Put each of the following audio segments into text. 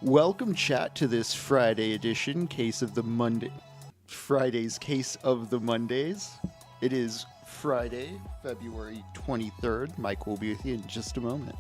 Welcome, chat, to this Friday edition Friday's Case of the Mondays. It is Friday, February 23rd. Mike will be with you in just a moment.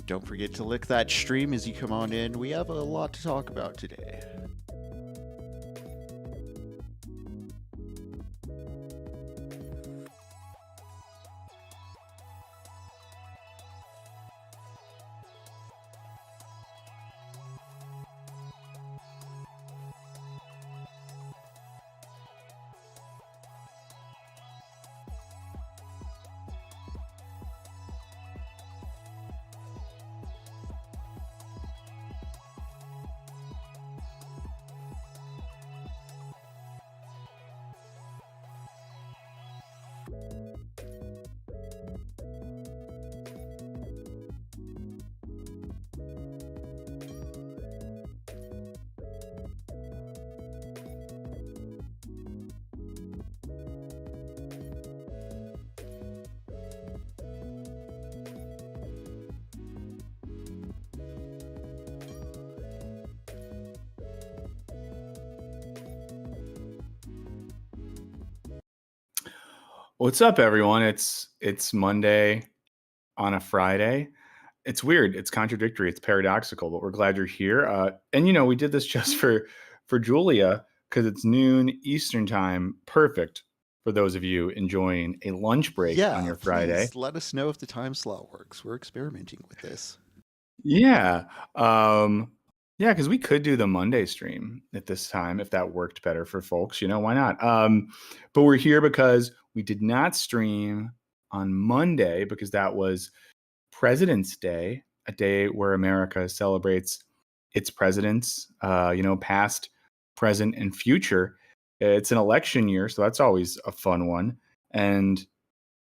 Don't forget to lick that stream as you come on in. We have a lot to talk about today. What's up, everyone? It's Monday on a Friday. It's weird. It's contradictory. It's paradoxical, but we're glad you're here. And we did this just for Julia because it's noon Eastern time. Perfect for those of you enjoying a lunch break on your Friday. Please let us know if the time slot works. We're experimenting with this. Yeah. Because we could do the Monday stream at this time if that worked better for folks. Why not? But we're here because we did not stream on Monday because that was President's Day, a day where America celebrates its presidents, past, present, and future. It's an election year, so that's always a fun one. And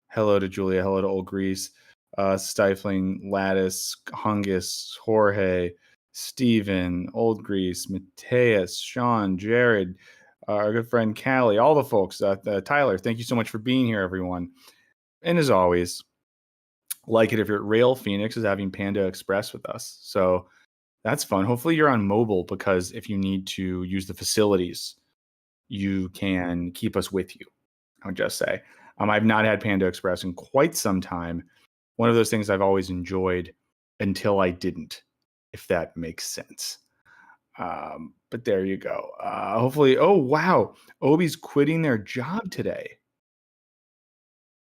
hello to Julia, hello to Old Grease, Stifling, Lattice, Hungus, Jorge, Steven, Old Grease, Mateus, Sean, Jared, our good friend Callie, all the folks. Tyler, thank you so much for being here, everyone. And as always, like it if you're at Rail Phoenix is having Panda Express with us. So That's fun. Hopefully you're on mobile, because if you need to use the facilities, you can keep us with you. I would just say. I've not had Panda Express in quite some time. One of those things I've always enjoyed until I didn't, if that makes sense. But there you go. Hopefully, oh wow, Obi's quitting their job today.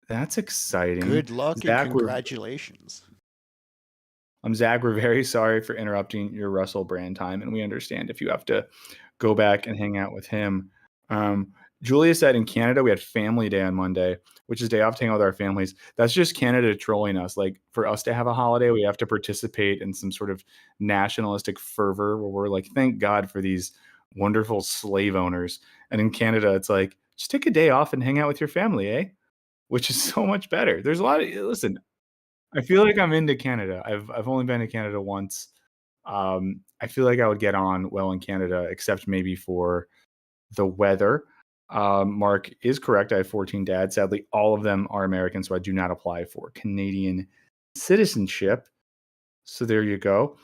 That's exciting. Good luck and Zach, congratulations. Zach, we're very sorry for interrupting your Russell Brand time, and we understand if you have to go back and hang out with him. Um, Julia said in Canada we had Family Day on Monday, which is day off to hang out with our families. That's just Canada trolling us. Like, for us to have a holiday, we have to participate in some sort of nationalistic fervor where we're like, thank God for these wonderful slave owners. And in Canada, it's like, just take a day off and hang out with your family, eh? Which is so much better. There's a lot of, listen, I feel like I'm into Canada. I've only been to Canada once. I feel like I would get on well in Canada, except maybe for the weather. Mark is correct. I have 14 dads. Sadly, all of them are American, so I do not apply for Canadian citizenship. So there you go.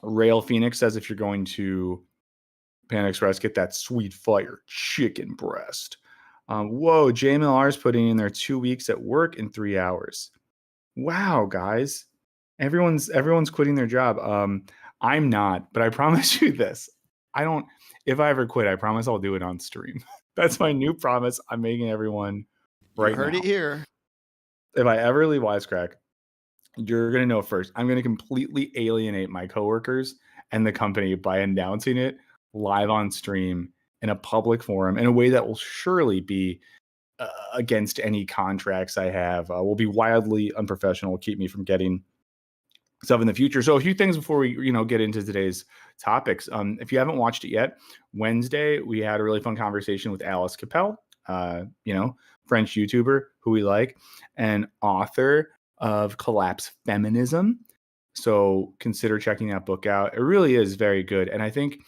Rail Phoenix says if you're going to Pan Express, get that sweet fire chicken breast. Whoa, JMLR is putting in their 2 weeks at work in 3 hours. Wow, guys. Everyone's quitting their job. I'm not, but I promise you this. I don't if I ever quit, I promise I'll do it on stream. That's my new promise I'm making everyone right You heard now. it here. If I ever leave Wisecrack, you're going to know first. I'm going to completely alienate my coworkers and the company by announcing it live on stream in a public forum in a way that will surely be against any contracts I have. Will be wildly unprofessional, keep me from getting stuff in the future. So a few things before we get into today's topics. If you haven't watched it yet, Wednesday we had a really fun conversation with Alice Capel, French YouTuber who we like, and author of Collapse Feminism. So consider checking that book out. It really is very good. And I think,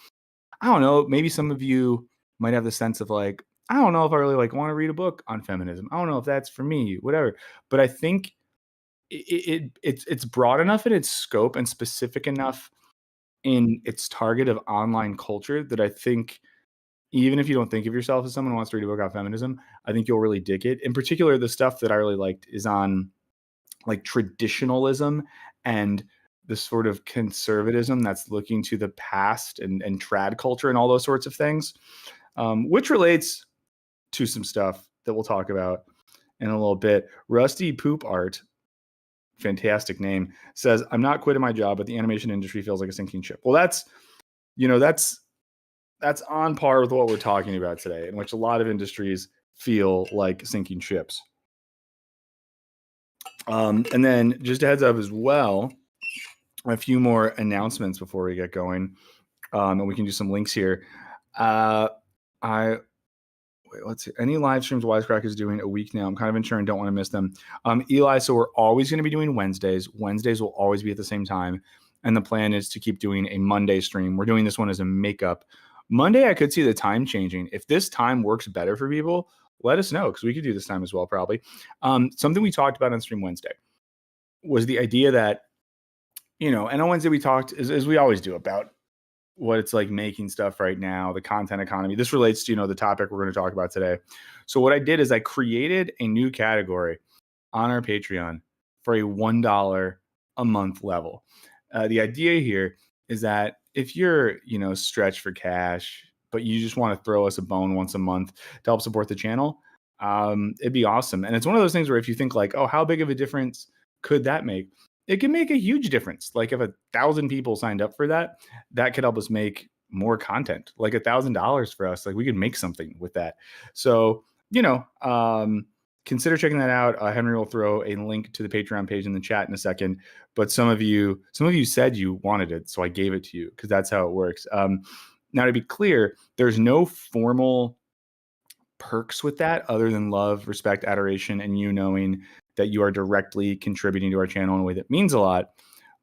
I don't know, maybe some of you might have the sense of like, I don't know if I really want to read a book on feminism. I don't know if that's for me, whatever. But I think it's broad enough in its scope and specific enough in its target of online culture that I think even if you don't think of yourself as someone who wants to read a book on feminism, I think you'll really dig it. In particular, the stuff that I really liked is on like traditionalism and the sort of conservatism that's looking to the past and trad culture and all those sorts of things, which relates to some stuff that we'll talk about in a little bit. Rusty Poop Art, fantastic name, says, I'm not quitting my job, but the animation industry feels like a sinking ship. Well, that's on par with what we're talking about today, in which a lot of industries feel like sinking ships. And then just a heads up as well, a few more announcements before we get going, and we can do some links here. Let's see. Any live streams Wisecrack is doing a week now. I'm kind of unsure and don't want to miss them. Eli, so we're always going to be doing Wednesdays. Wednesdays will always be at the same time. And the plan is to keep doing a Monday stream. We're doing this one as a makeup. Monday, I could see the time changing. If this time works better for people, let us know, because we could do this time as well, probably. Something we talked about on stream Wednesday was the idea that, and on Wednesday we talked, as we always do, about what it's like making stuff right now, the content economy. This relates to, the topic we're going to talk about today. So what I did is I created a new category on our Patreon for a $1 a month level. The idea here is that if you're, stretched for cash, but you just want to throw us a bone once a month to help support the channel, it'd be awesome. And it's one of those things where if you think like, oh, how big of a difference could that make? It can make a huge difference. Like if 1,000 people signed up for that, that could help us make more content. Like $1,000 for us, like we could make something with that. So, consider checking that out. Henry will throw a link to the Patreon page in the chat in a second. But some of you said you wanted it, so I gave it to you because that's how it works. Now, to be clear, there's no formal perks with that other than love, respect, adoration, and you knowing that you are directly contributing to our channel in a way that means a lot.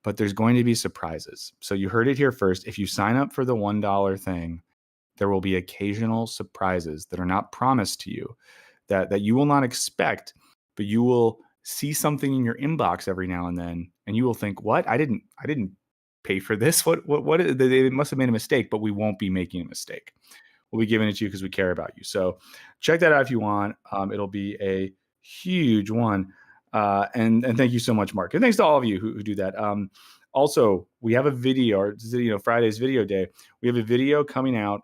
But there's going to be surprises. So you heard it here first. If you sign up for the $1 thing, there will be occasional surprises that are not promised to you, that you will not expect, but you will see something in your inbox every now and then, and you will think, what? I didn't pay for this? What is, they must have made a mistake, but we won't be making a mistake. We'll be giving it to you because we care about you. So check that out if you want. It'll be a huge one. And thank you so much, Mark. And thanks to all of you who do that. Also, we have a video, or Friday's video day. We have a video coming out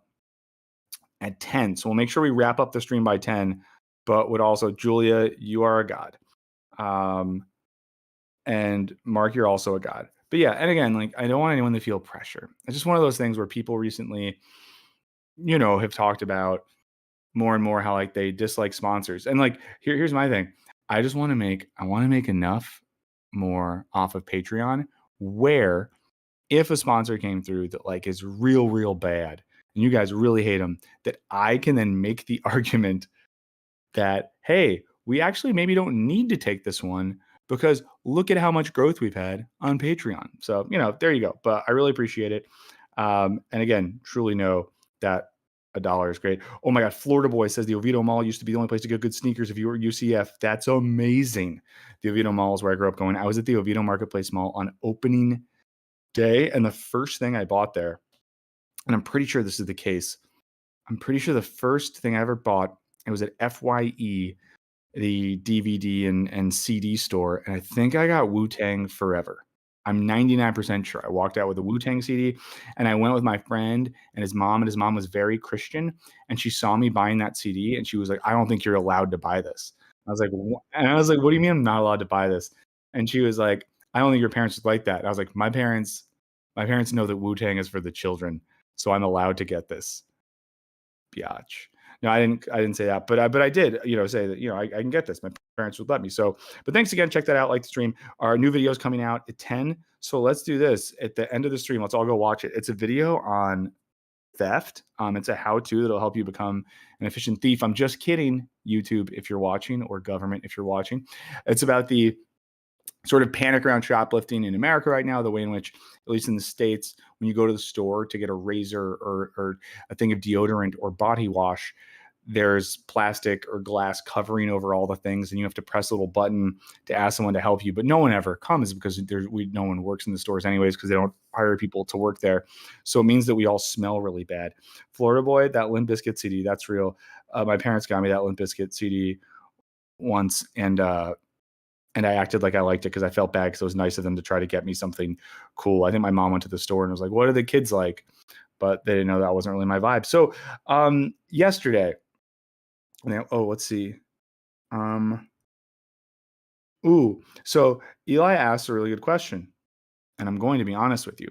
at 10. So we'll make sure we wrap up the stream by 10. But would also, Julia, you are a god. And Mark, you're also a god. But yeah, and again, like, I don't want anyone to feel pressure. It's just one of those things where people recently, have talked about more and more how like they dislike sponsors. And like, here's my thing. I want to make enough more off of Patreon where if a sponsor came through that like is real bad and you guys really hate them, that I can then make the argument that, hey, we actually maybe don't need to take this one because look at how much growth we've had on Patreon. So, there you go. But I really appreciate it. And again, truly know that $1 is great. Oh my God. Florida Boy says the Oviedo Mall used to be the only place to get good sneakers if you were at UCF. That's amazing. The Oviedo Mall is where I grew up going. I was at the Oviedo Marketplace Mall on opening day. And the first thing I bought there, and I'm pretty sure this is the case, I'm pretty sure the first thing I ever bought, it was at FYE, the DVD and CD store, and I think I got Wu-Tang Forever. I'm 99% sure. I walked out with a Wu-Tang CD, and I went with my friend and his mom, and his mom was very Christian, and she saw me buying that CD, and she was like, "I don't think you're allowed to buy this." I was like, "What do you mean I'm not allowed to buy this?" And she was like, "I don't think your parents would like that." And I was like, "My parents know that Wu-Tang is for the children, so I'm allowed to get this." Biatch. No, I didn't say that, but I did, say that, I can get this. My parents would let me. So, but thanks again. Check that out. Like the stream. Our new video is coming out at 10. So let's do this at the end of the stream. Let's all go watch it. It's a video on theft. It's a how-to that'll help you become an efficient thief. I'm just kidding, YouTube, if you're watching, or government, if you're watching. It's about the sort of panic around shoplifting in America right now, the way in which, at least in the States, when you go to the store to get a razor or a thing of deodorant or body wash, there's plastic or glass covering over all the things, and you have to press a little button to ask someone to help you. But no one ever comes because no one works in the stores anyways, because they don't hire people to work there. So it means that we all smell really bad. Florida Boy, that Limp Bizkit CD, that's real. My parents got me that Limp Bizkit CD once, and I acted like I liked it because I felt bad because it was nice of them to try to get me something cool. I think my mom went to the store and was like, "What are the kids like?" But they didn't know that wasn't really my vibe. So yesterday, let's see. So Eli asked a really good question, and I'm going to be honest with you.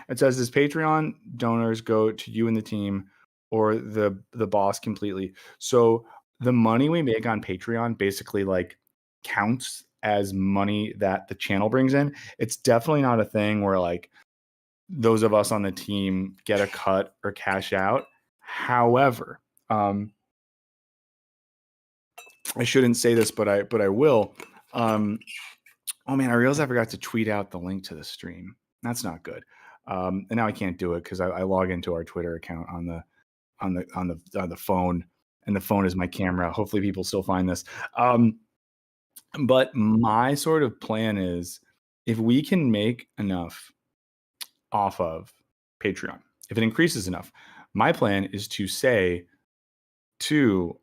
It says, does Patreon donors go to you and the team or the boss completely? So the money we make on Patreon basically like counts as money that the channel brings in. It's definitely not a thing where like those of us on the team get a cut or cash out. However, I shouldn't say this, but I will. Oh man, I realized I forgot to tweet out the link to the stream. That's not good. And now I can't do it because I log into our Twitter account on the phone, and the phone is my camera. Hopefully, people still find this. But my sort of plan is, if we can make enough off of Patreon, if it increases enough, my plan is to say to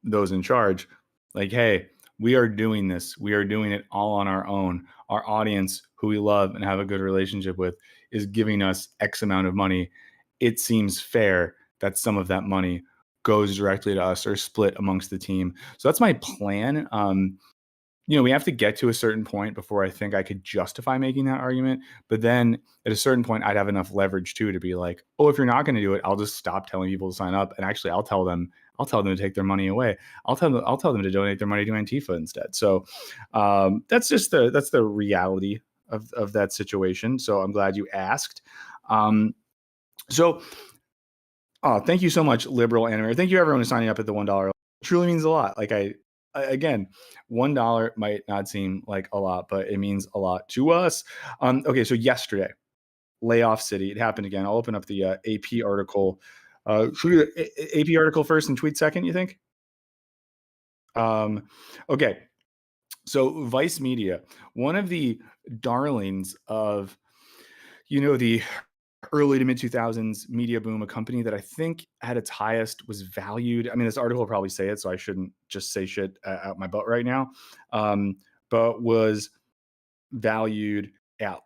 those in charge, like, hey, we are doing this. We are doing it all on our own. Our audience, who we love and have a good relationship with, is giving us X amount of money. It seems fair that some of that money goes directly to us or split amongst the team. So that's my plan. We have to get to a certain point before I think I could justify making that argument. But then at a certain point, I'd have enough leverage too to be like, oh, if you're not going to do it, I'll just stop telling people to sign up. And actually, I'll tell them to take their money away. I'll tell them to donate their money to Antifa instead. So that's the reality of that situation. So I'm glad you asked. Thank you so much, liberal animator. Thank you everyone who's signing up at the $1. It truly means a lot. Like again, $1 might not seem like a lot, but it means a lot to us. Okay, so yesterday, layoff city. It happened again. I'll open up the AP article. Should we do the AP article first and tweet second, you think? Okay. So Vice Media, one of the darlings of the early to mid 2000s media boom, a company that I think at its highest was valued. I mean, this article will probably say it, so I shouldn't just say shit out my butt right now. But was valued at,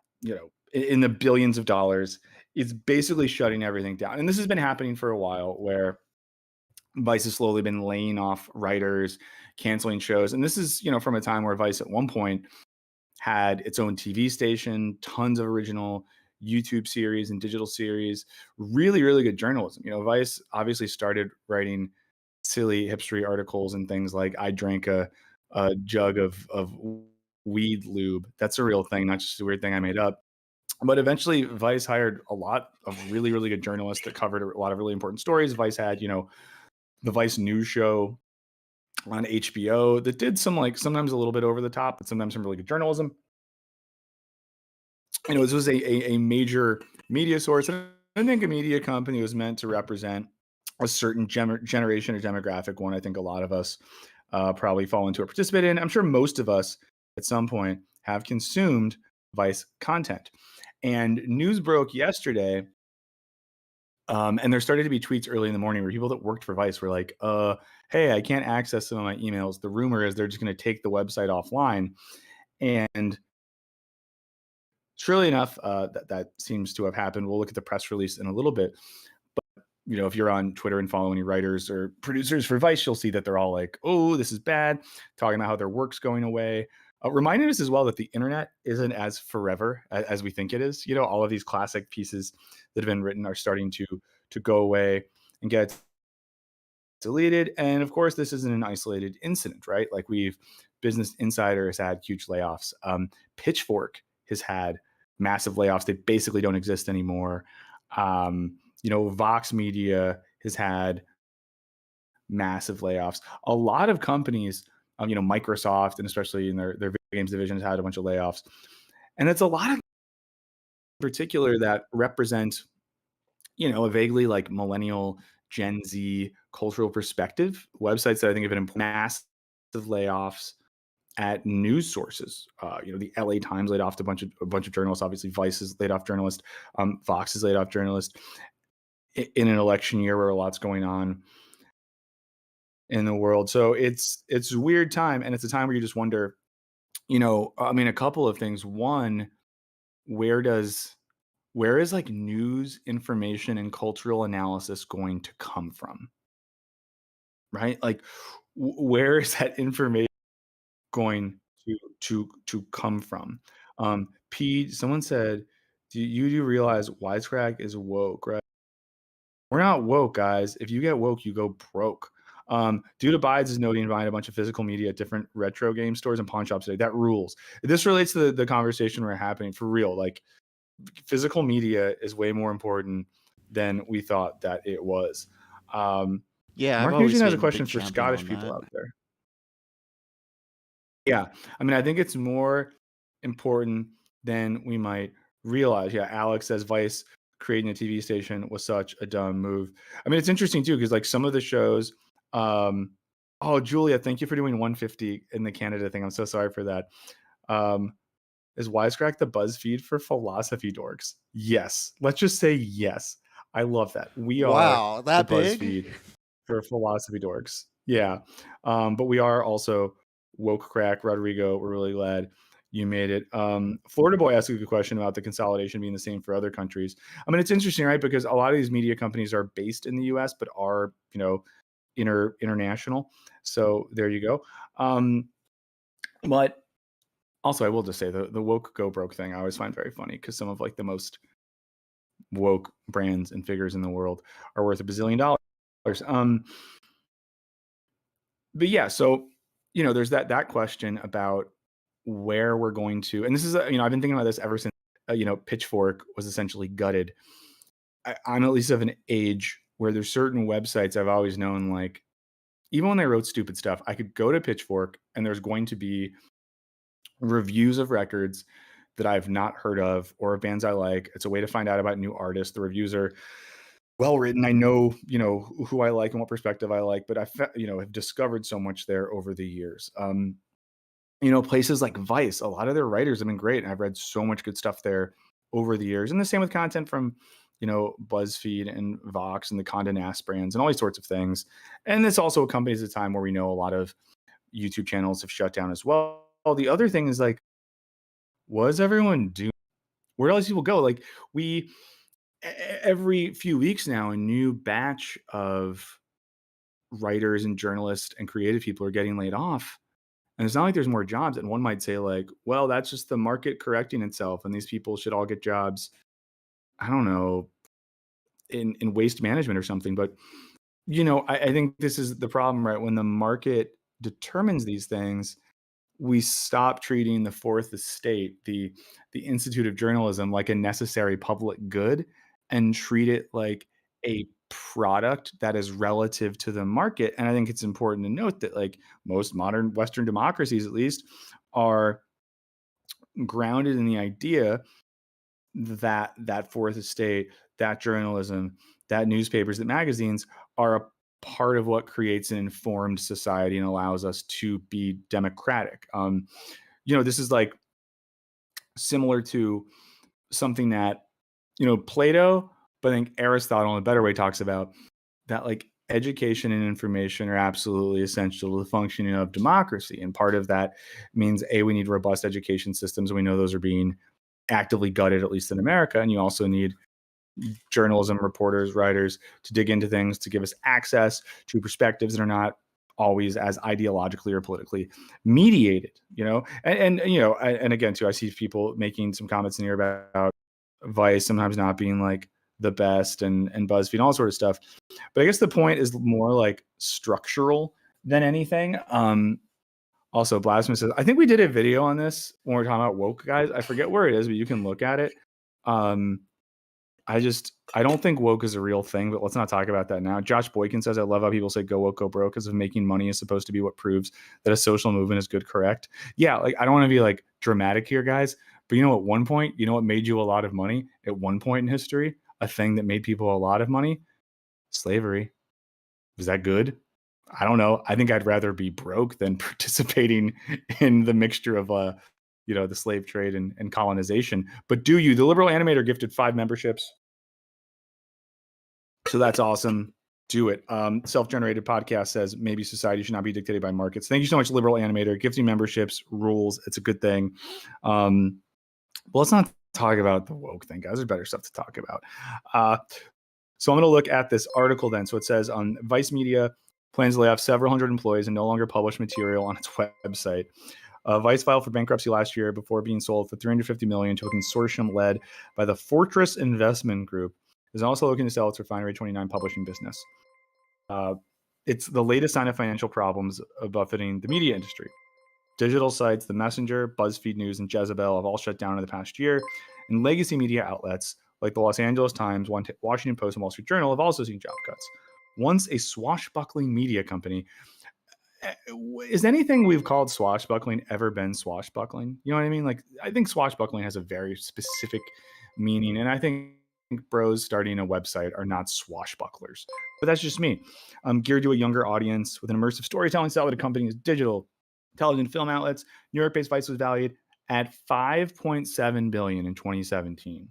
in the billions of dollars. It's basically shutting everything down. And this has been happening for a while where Vice has slowly been laying off writers, canceling shows. And this is, from a time where Vice at one point had its own TV station, tons of original YouTube series and digital series, really, really good journalism. Vice obviously started writing silly hipstery articles and things like I drank a jug of weed lube. That's a real thing, not just a weird thing I made up. But eventually Vice hired a lot of really, really good journalists that covered a lot of really important stories. Vice had, the Vice News show on HBO that did some, like, sometimes a little bit over the top, but sometimes some really good journalism. This was a major media source. And I think a media company was meant to represent a certain generation or demographic, one I think a lot of us probably fall into or participate in. I'm sure most of us at some point have consumed Vice content. And news broke yesterday, and there started to be tweets early in the morning where people that worked for Vice were like, hey, I can't access some of my emails. The rumor is they're just going to take the website offline. And surely enough, that seems to have happened. We'll look at the press release in a little bit. But, if you're on Twitter and following any writers or producers for Vice, you'll see that they're all like, oh, this is bad, talking about how their work's going away. Reminding us as well that the internet isn't as forever as we think it is. All of these classic pieces that have been written are starting to go away and get deleted. And of course, this isn't an isolated incident, right? Like Business Insider has had huge layoffs. Pitchfork has had massive layoffs. They basically don't exist anymore. Vox Media has had massive layoffs. A lot of companies, Microsoft, and especially in their video games division, has had a bunch of layoffs. And it's a lot of in particular that represent, a vaguely like millennial Gen Z cultural perspective. Websites that I think have been massive layoffs at news sources. The LA Times laid off a bunch of journalists. Obviously, Vice has laid off journalists. Fox has laid off journalists in an election year where a lot's going on in the world. So it's a weird time, and it's a time where you just wonder, a couple of things. One, where is like news information and cultural analysis going to come from? Right? Like where is that information going to come from? Someone said, do you realize Wisecrack is woke, right? We're not woke, guys. If you get woke, you go broke. Dude Abides is noting buying a bunch of physical media at different retro game stores and pawn shops today. That rules. This relates to the conversation we're happening for real. Like physical media is way more important than we thought that it was. Yeah, I've Mark always Nugent has a been a question big for champion Scottish on people that. out there. Yeah, I think it's more important than we might realize. Yeah, Alex says Vice creating a TV station was such a dumb move. It's interesting too because like some of the shows. Oh, Julia, thank you for doing 150 in the Canada thing. I'm so sorry for that. Is Wisecrack the BuzzFeed for philosophy dorks? Yes. Let's just say yes. I love that. We are Wow, the that big? BuzzFeed for philosophy dorks. Yeah. But we are also Wokecrack. Rodrigo, we're really glad you made it. Florida Boy asked a good question about the consolidation being the same for other countries. It's interesting, right? Because a lot of these media companies are based in the US, but are, international. So there you go. But also, I will just say the woke go broke thing I always find very funny because some of like the most woke brands and figures in the world are worth $1 bazillion. But yeah, so there's that question about where we're going to, and this is I've been thinking about this ever since Pitchfork was essentially gutted. I'm at least of an age where there's certain websites I've always known, like even when they wrote stupid stuff, I could go to Pitchfork and there's going to be reviews of records that I've not heard of or of bands I like. It's a way to find out about new artists. The reviews are well written. I know, who I like and what perspective I like, but I, have discovered so much there over the years. Places like Vice, a lot of their writers have been great. And I've read so much good stuff there over the years. And the same with content from, BuzzFeed and Vox and the Condé Nast brands and all these sorts of things. And this also accompanies a time where we know a lot of YouTube channels have shut down as well. The other thing is like, what is everyone doing? Where do all these people go? Like we every few weeks now, a new batch of writers and journalists and creative people are getting laid off. And it's not like there's more jobs. And one might say, like, well, that's just the market correcting itself, and these people should all get jobs. I don't know, in waste management or something. But I think this is the problem, right? When the market determines these things, we stop treating the fourth estate, the Institute of Journalism, like a necessary public good, and treat it like a product that is relative to the market. And I think it's important to note that, like, most modern Western democracies, at least, are grounded in the idea that that fourth estate, that journalism, that newspapers, that magazines are a part of what creates an informed society and allows us to be democratic. This is like similar to something that, Plato, but I think Aristotle in a better way talks about that, like, education and information are absolutely essential to the functioning of democracy. And part of that means, we need robust education systems. And we know those are being actively gutted, at least in America. And you also need journalism reporters, writers, to dig into things, to give us access to perspectives that are not always as ideologically or politically mediated, and again, too, I see people making some comments in here about Vice sometimes not being like the best, and BuzzFeed and all sort of stuff. But I guess the point is more like structural than anything. Also, Blasphemous says, I think we did a video on this when we were talking about woke, guys. I forget where it is, but you can look at it. I don't think woke is a real thing, but let's not talk about that now. Josh Boykin says, I love how people say go woke, go broke, because of making money is supposed to be what proves that a social movement is good, correct? Yeah, like, I don't want to be like dramatic here, guys, but at one point, what made you a lot of money at one point in history? A thing that made people a lot of money? Slavery. Was that good? I don't know. I think I'd rather be broke than participating in the mixture of the slave trade and colonization. But the Liberal Animator gifted 5 memberships. So that's awesome. Do it. Self-generated podcast says maybe society should not be dictated by markets. Thank you so much, Liberal Animator. Gifting memberships rules. It's a good thing. But let's not talk about the woke thing, guys. There's better stuff to talk about. So I'm going to look at this article then. So it says, Vice Media plans to lay off several hundred employees and no longer publish material on its website. Vice filed for bankruptcy last year before being sold for $350 million to a consortium led by the Fortress Investment Group. Is also looking to sell its Refinery 29 publishing business. It's the latest sign of financial problems buffeting the media industry. Digital sites, The Messenger, BuzzFeed News, and Jezebel have all shut down in the past year, and legacy media outlets like the Los Angeles Times, Washington Post, and Wall Street Journal have also seen job cuts. Once a swashbuckling media company, is anything we've called swashbuckling ever been swashbuckling? You know what I mean? Like, I think swashbuckling has a very specific meaning, and I think bros starting a website are not swashbucklers, but that's just me. Geared to a younger audience with an immersive storytelling style that accompanies digital television film outlets. New York-based Vice was valued at $5.7 billion in 2017.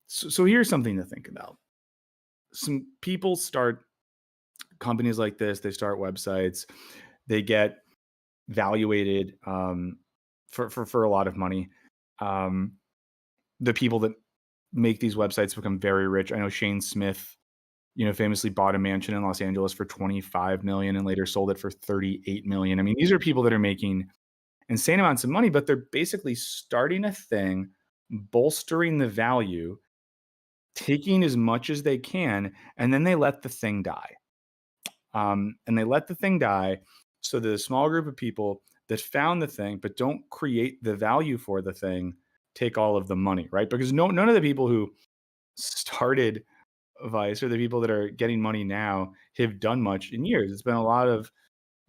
So here's something to think about. Some people start companies like this. They start websites. They get valuated for a lot of money. The people that make these websites become very rich. I know Shane Smith, famously bought a mansion in Los Angeles for $25 million and later sold it for $38 million. I mean, these are people that are making insane amounts of money, but they're basically starting a thing, bolstering the value, taking as much as they can, and then they let the thing die. And they let the thing die so that a small group of people that found the thing but don't create the value for the thing take all of the money, right? Because none of the people who started Vice or the people that are getting money now have done much in years. It's been a lot of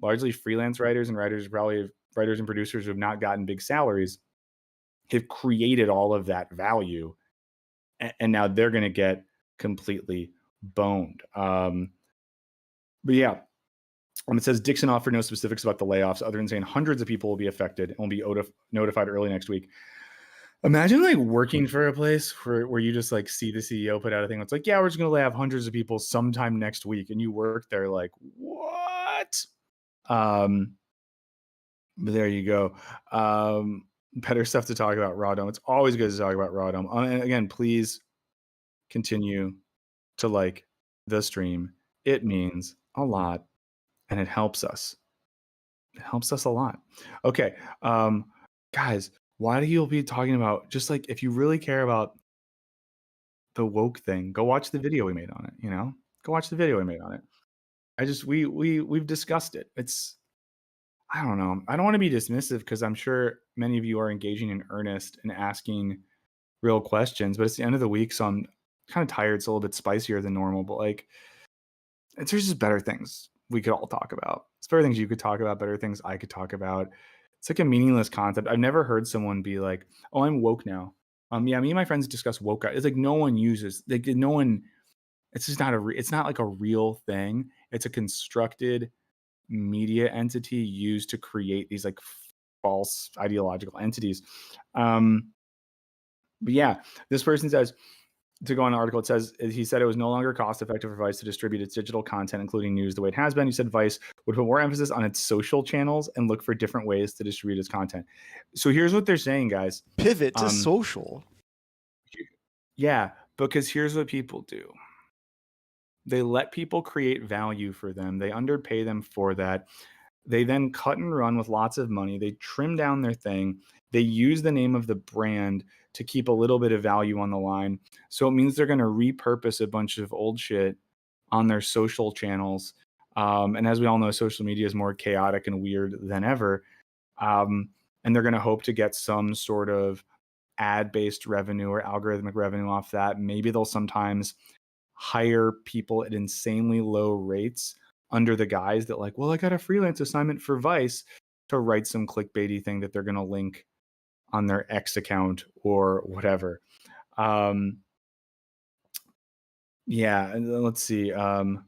largely freelance writers and probably writers and producers who have not gotten big salaries, have created all of that value, and now they're going to get completely boned. But yeah, it says Dixon offered no specifics about the layoffs other than saying hundreds of people will be affected and will be notified early next week. Imagine like working for a place where you just like see the CEO put out a thing. It's like, yeah, we're just gonna lay off hundreds of people sometime next week, and you work there like, what? Um, but there you go. Better stuff to talk about raw dome. It's always good to talk about raw dome. And again, please continue to like the stream. It means a lot, and it helps us. It helps us a lot. Okay, guys, why do you be talking about just like if you really care about the woke thing, go watch the video we made on it, you know? Go watch the video we made on it. I just we've discussed it. It's I don't know. I don't want to be dismissive because I'm sure many of you are engaging in earnest and asking real questions, but it's the end of the week, so I'm kind of tired. It's a little bit spicier than normal, but like there's just better things we could all talk about. It's better things you could talk about, better things I could talk about. It's like a meaningless concept. I've never heard someone be like, "Oh, I'm woke now." Yeah, me and my friends discuss woke. It's like no one uses like no one. It's just not it's not like a real thing. It's a constructed media entity used to create these like false ideological entities. But yeah, this person says to go on the article, it says he said it was no longer cost effective for Vice to distribute its digital content, including news, the way it has been. He said Vice would put more emphasis on its social channels and look for different ways to distribute its content. So here's what they're saying, guys. Pivot to social. Yeah, because here's what people do. They let people create value for them. They underpay them for that. They then cut and run with lots of money. They trim down their thing. They use the name of the brand to keep a little bit of value on the line. So it means they're going to repurpose a bunch of old shit on their social channels. And as we all know, social media is more chaotic and weird than ever. And they're going to hope to get some sort of ad-based revenue or algorithmic revenue off that. Maybe they'll sometimes hire people at insanely low rates under the guise that like, well, I got a freelance assignment for Vice to write some clickbaity thing that they're going to link on their X account or whatever. Yeah, and let's see. Scrolling.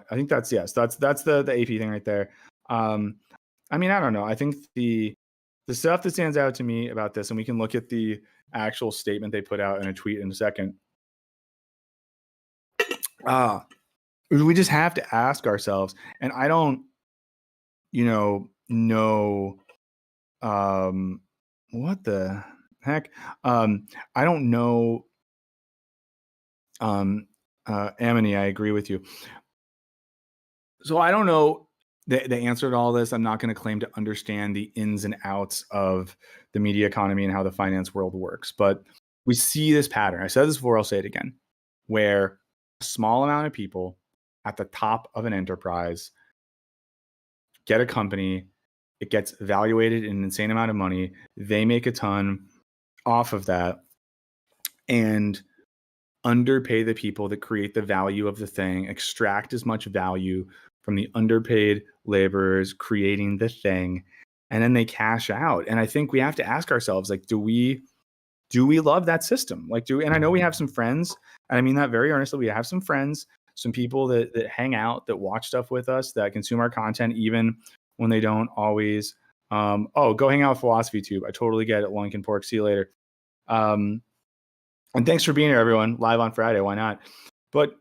I think that's yes. That's the AP thing right there. I mean, I don't know. I think the stuff that stands out to me about this, and we can look at the actual statement they put out in a tweet in a second. We just have to ask ourselves, and I don't, know what the heck? I don't know. Amity, I agree with you. So I don't know the answer to all this. I'm not going to claim to understand the ins and outs of the media economy and how the finance world works, but we see this pattern. I said this before, I'll say it again, where a small amount of people at the top of an enterprise get a company, it gets evaluated in an insane amount of money, they make a ton off of that, and underpay the people that create the value of the thing, extract as much value from the underpaid laborers creating the thing, and then they cash out. And I think we have to ask ourselves, like, do we love that system? Like, and I know we have some friends, and I mean that very earnestly, we have some friends, some people that hang out, that watch stuff with us, that consume our content, even when they don't always, go hang out with Philosophy Tube. I totally get it. Lunkin Pork. See you later. And thanks for being here, everyone, live on Friday. Why not? But,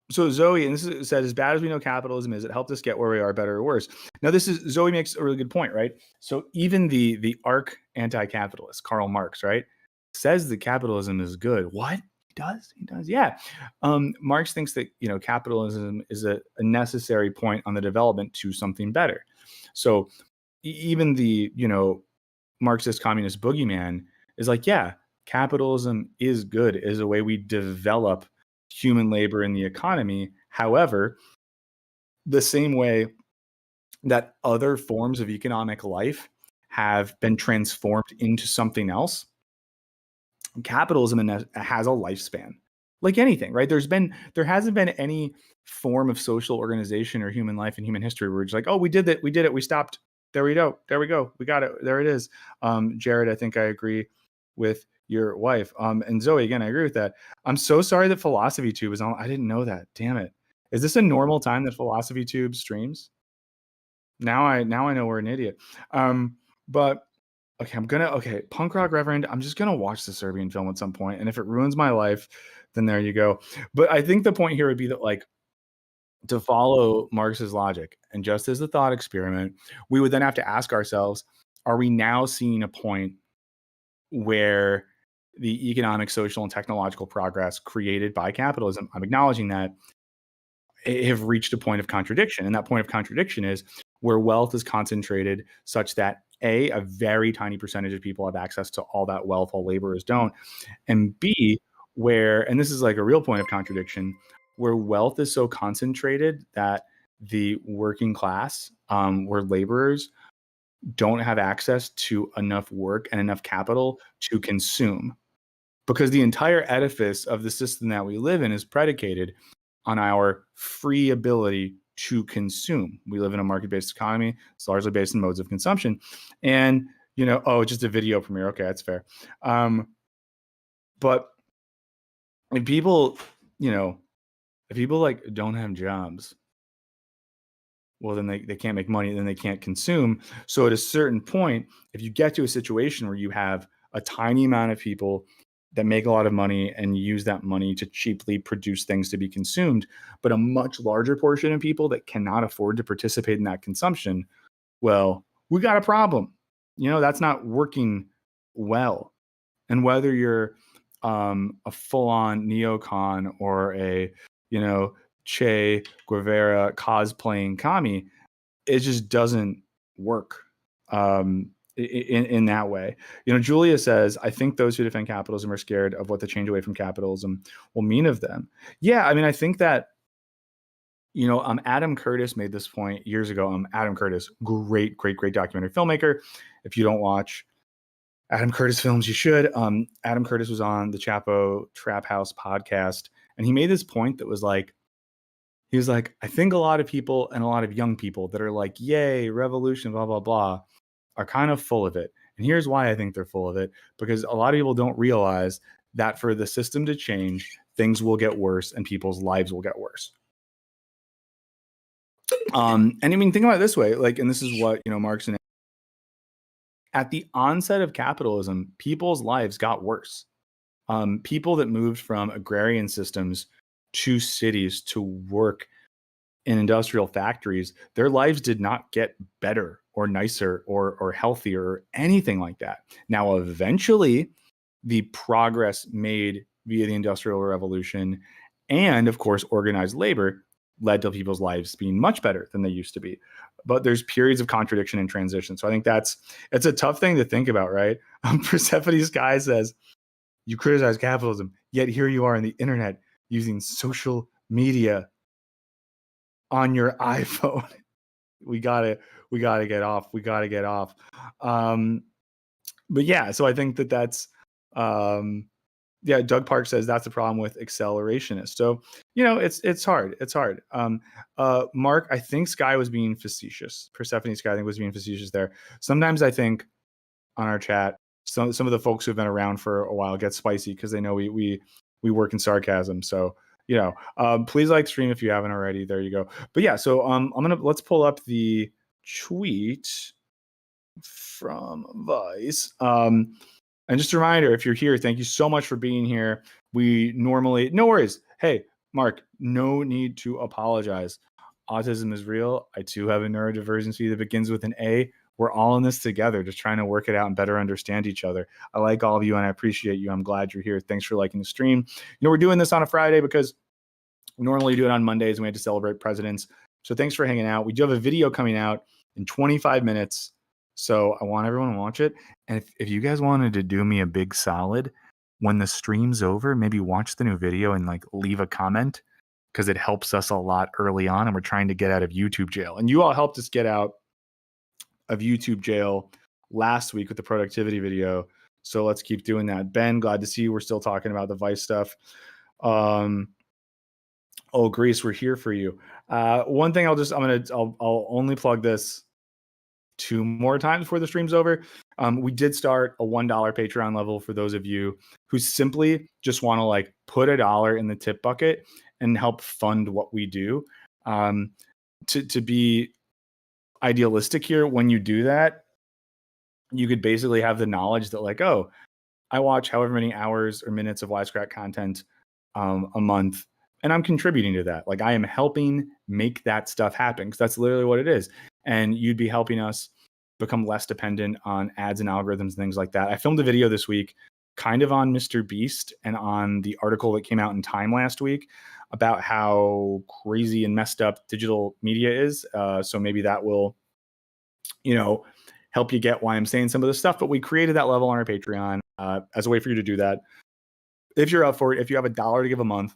so Zoe, and this said, as bad as we know capitalism is, it helped us get where we are, better or worse. Now, Zoe makes a really good point, right? So even the arch anti-capitalist, Karl Marx, right, says that capitalism is good. What? He does. Yeah. Marx thinks that, capitalism is a necessary point on the development to something better. So even the, Marxist communist boogeyman is like, yeah, capitalism is good, is a way we develop human labor in the economy. However, the same way that other forms of economic life have been transformed into something else, capitalism has a lifespan, like anything, right? There hasn't been any form of social organization or human life in human history where we're just like, oh, we did it, we stopped. There we go, we got it, there it is. Jared, I think I agree with your wife. And Zoe, again, I agree with that. I'm so sorry that Philosophy Tube is on. I didn't know that. Damn it. Is this a normal time that Philosophy Tube streams? Now I know we're an idiot. But okay, Punk Rock Reverend, I'm just gonna watch the Serbian film at some point, and if it ruins my life, then there you go. But I think the point here would be that, like, to follow Marx's logic, and just as a thought experiment, we would then have to ask ourselves, are we now seeing a point where the economic, social, and technological progress created by capitalism, I'm acknowledging that, have reached a point of contradiction. And that point of contradiction is where wealth is concentrated such that a very tiny percentage of people have access to all that wealth while laborers don't. And B, where, and this is like a real point of contradiction, where wealth is so concentrated that the working class, where laborers don't have access to enough work and enough capital to consume. Because the entire edifice of the system that we live in is predicated on our free ability to consume. We live in a market-based economy. It's largely based on modes of consumption. And, just a video premiere. Okay, that's fair. But if people, like don't have jobs, well, then they can't make money, then they can't consume. So at a certain point, if you get to a situation where you have a tiny amount of people that make a lot of money and use that money to cheaply produce things to be consumed, but a much larger portion of people that cannot afford to participate in that consumption, well, we got a problem. That's not working well. And whether you're a full-on neocon or a, Che Guevara cosplaying commie, it just doesn't work in that way. Julia says, I think those who defend capitalism are scared of what the change away from capitalism will mean of them. Yeah, I mean, I think that, Adam Curtis made this point years ago. Adam Curtis, great documentary filmmaker. If you don't watch Adam Curtis films, you should. Adam Curtis was on the Chapo Trap House podcast, and he made this point that was like, he was like, I think a lot of people and a lot of young people that are like, yay, revolution, blah, blah, blah, are kind of full of it. And here's why I think they're full of it, because a lot of people don't realize that for the system to change, things will get worse and people's lives will get worse. And I mean, think about it this way, like, and this is what, Marx and at the onset of capitalism, people's lives got worse. People that moved from agrarian systems to cities to work in industrial factories, their lives did not get better or nicer or healthier or anything like that. Now, eventually, the progress made via the Industrial Revolution and, of course, organized labor led to people's lives being much better than they used to be. But there's periods of contradiction and transition. So I think it's a tough thing to think about, right? Persephone Sky says, you criticize capitalism, yet here you are on the internet using social media on your iPhone. we gotta get off. But yeah, so I think that's Doug Park says that's the problem with accelerationist. So, it's hard. Mark, I think Sky was being facetious. Persephone Sky, I think, was being facetious there. Sometimes I think on our chat, some of the folks who've been around for a while get spicy because they know we work in sarcasm. So, please like stream if you haven't already. There you go. But yeah, so let's pull up the tweet from Vice. And just a reminder, if you're here, thank you so much for being here. No worries. Hey, Mark, no need to apologize. Autism is real. I too have a neurodivergency that begins with an A. We're all in this together, just trying to work it out and better understand each other. I like all of you and I appreciate you. I'm glad you're here. Thanks for liking the stream. We're doing this on a Friday because we normally do it on Mondays and we had to celebrate presidents. So thanks for hanging out. We do have a video coming out in 25 minutes. So I want everyone to watch it. And if you guys wanted to do me a big solid, when the stream's over, maybe watch the new video and like leave a comment, because it helps us a lot early on. And we're trying to get out of YouTube jail. And you all helped us get out of YouTube jail last week with the productivity video. So let's keep doing that. Ben, glad to see you. We're still talking about the Vice stuff. Greece, we're here for you. One thing I'll only plug this 2 more times before the stream's over. We did start a $1 Patreon level for those of you who simply just want to like put $1 in the tip bucket and help fund what we do. To be idealistic here, when you do that, you could basically have the knowledge that like, oh, I watch however many hours or minutes of Wisecrack content a month, and I'm contributing to that. Like I am helping make that stuff happen because that's literally what it is. And you'd be helping us become less dependent on ads and algorithms and things like that. I filmed a video this week kind of on Mr. Beast and on the article that came out in Time last week about how crazy and messed up digital media is. So maybe that will, help you get why I'm saying some of this stuff. But we created that level on our Patreon as a way for you to do that. If you're up for it, if you have $1 to give a month,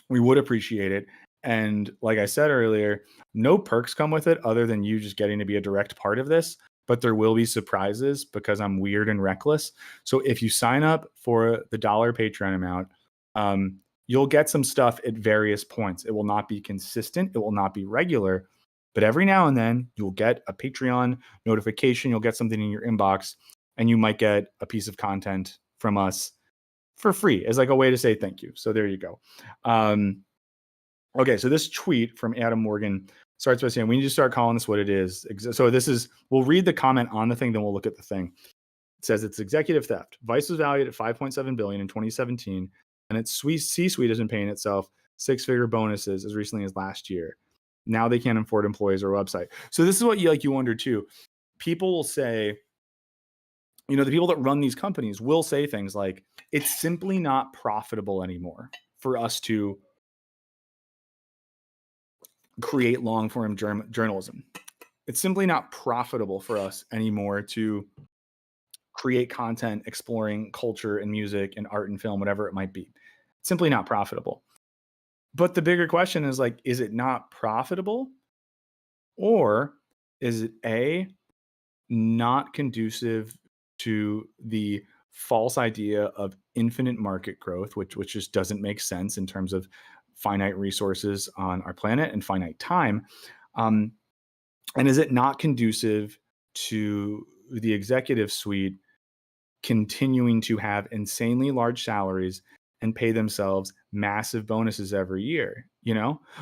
we would appreciate it. And like I said earlier, no perks come with it other than you just getting to be a direct part of this. But there will be surprises because I'm weird and reckless. So if you sign up for the $1 Patreon amount, you'll get some stuff at various points. It will not be consistent. It will not be regular. But every now and then you'll get a Patreon notification. You'll get something in your inbox and you might get a piece of content from us for free as like a way to say thank you. So there you go. Okay, so this tweet from Adam Morgan starts by saying, we need to start calling this what it is. So we'll read the comment on the thing, then we'll look at the thing. It says it's executive theft. Vice was valued at $5.7 billion in 2017, and its C-suite has been paying itself six-figure bonuses as recently as last year. Now they can't afford employees or website. So this is what you wonder too. People will say, the people that run these companies will say things like, it's simply not profitable anymore for us to create long-form journalism. It's simply not profitable for us anymore to create content exploring culture and music and art and film, whatever it might be. It's simply not profitable. But the bigger question is like, is it not profitable? Or is it A, not conducive to the false idea of infinite market growth, which just doesn't make sense in terms of finite resources on our planet and finite time? And is it not conducive to the executive suite continuing to have insanely large salaries and pay themselves massive bonuses every year?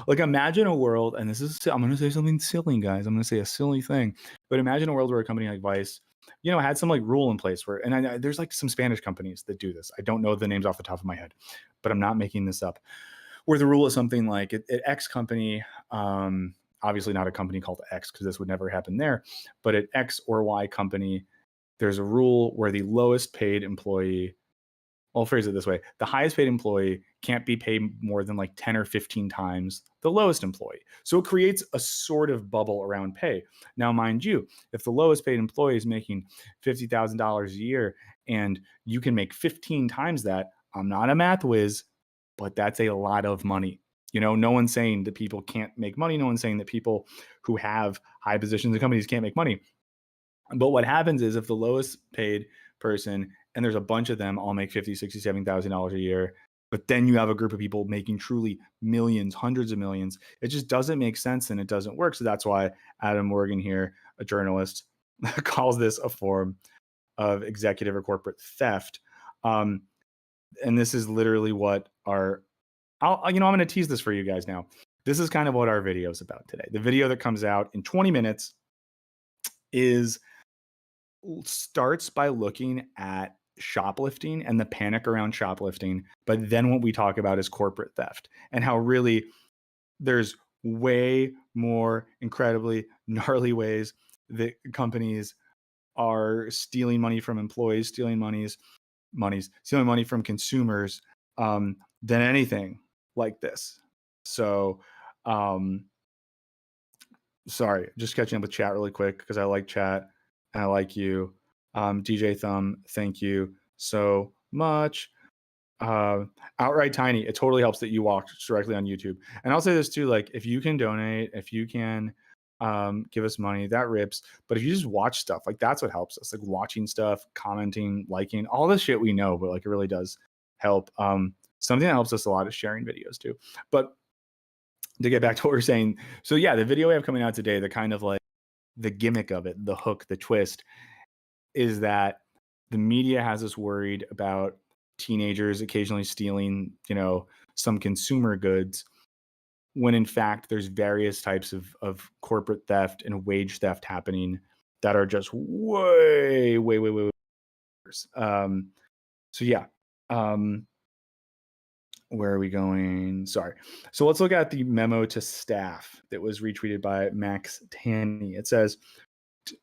Like imagine a world, and I'm going to say something silly, guys. I'm going to say a silly thing, but imagine a world where a company like Vice, had some like rule in place where, and there's like some Spanish companies that do this. I don't know the names off the top of my head, but I'm not making this up, where the rule is something like at X company, obviously not a company called X because this would never happen there, but at X or Y company, there's a rule where the lowest paid employee, I'll phrase it this way, the highest paid employee can't be paid more than like 10 or 15 times the lowest employee. So it creates a sort of bubble around pay. Now, mind you, if the lowest paid employee is making $50,000 a year and you can make 15 times that, I'm not a math whiz, but that's a lot of money. No one's saying that people can't make money. No one's saying that people who have high positions in companies can't make money. But what happens is if the lowest paid person, and there's a bunch of them all make $50,000, $60,000, $70,000 a year, but then you have a group of people making truly millions, hundreds of millions, it just doesn't make sense and it doesn't work. So that's why Adam Morgan here, a journalist, calls this a form of executive or corporate theft. And this is literally what I'm going to tease this for you guys now. This is kind of what our video is about today. The video that comes out in 20 minutes starts by looking at shoplifting and the panic around shoplifting. But then what we talk about is corporate theft and how really there's way more incredibly gnarly ways that companies are stealing money from employees, stealing money from consumers than anything like this. So, sorry, just catching up with chat really quick because I like chat and I like you. DJ Thumb, thank you so much. Outright Tiny, it totally helps that you watch directly on YouTube. And I'll say this too, like if you can donate, if you can give us money, that rips. But if you just watch stuff, like that's what helps us, like watching stuff, commenting, liking, all this shit we know, but like it really does help. Something that helps us a lot is sharing videos too. But to get back to what we're saying, so yeah, the video we have coming out today, the kind of like the gimmick of it, the hook, the twist, is that the media has us worried about teenagers occasionally stealing, some consumer goods, when in fact there's various types of corporate theft and wage theft happening that are just way worse. So yeah. Where are we going? Sorry. So let's look at the memo to staff that was retweeted by Max Tanny. It says,